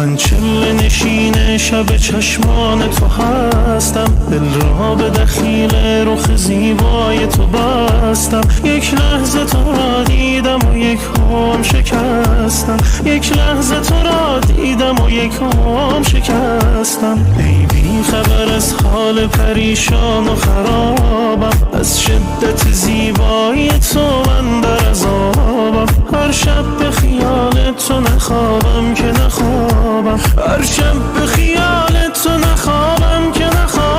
من چله نشین شب چشمان تو هستم، دل را به دخیل رخ زیبای تو بستم. یک لحظه تو را دیدم و یک هم شکستم، یک لحظه تو را دیدم و یک هم شکستم. ای بی خبر از حال پریشان و خرابم، از شدت زیبایی تو من در عذابم. هر شب به خیال تو نخوابم که نخوابم، هر شب به خیال تو نخوابم که نخوابم.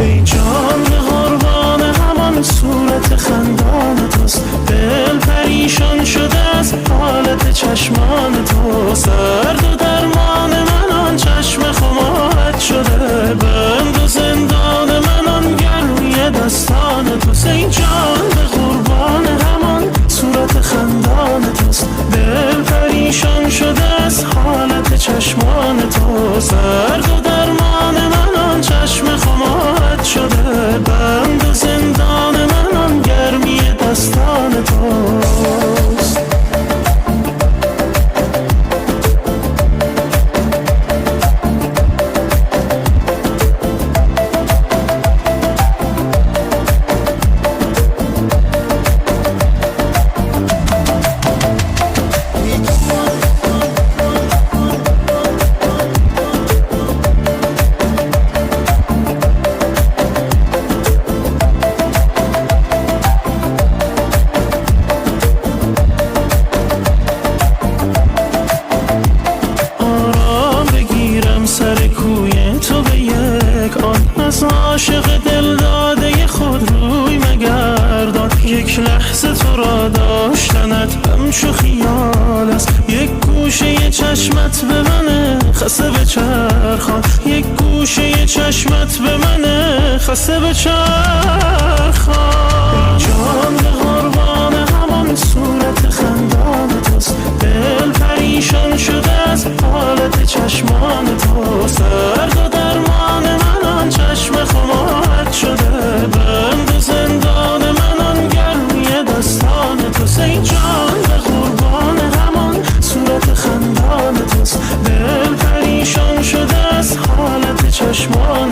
ای جان به قربان همان صورت خندان توست، دل پریشان شده از حالت چشمان تو. سرد و درمان من آن چشم خمارت شده، بند و زندان من آن گرمی دستان توست. ای جان به قربان همان صورت خندان توست، دل پریشان شده از حالت چشمان تو. سرد و درمان من آن چشم خمارت شده، بند و زندان من آن گرمی دستان توست. سر کوی تو به یک آن، از عاشق دل داده خود روی مگردان. یک لحظه تو را داشتنت همچو خیال است، یک گوشه چشمت به من خسته به چرخان، یک گوشه چشمت به من خسته به چرخان. جان به قربان همان صورت خندان توست، دل پریشان شده از حالت چشمان تو. سرد و درمان من آن چشم خمارت شده، بند و زندان من آن گرمی دستان توست. ای جان به قربان همان صورت خندان توست، دل پریشان شده از حالت چشمان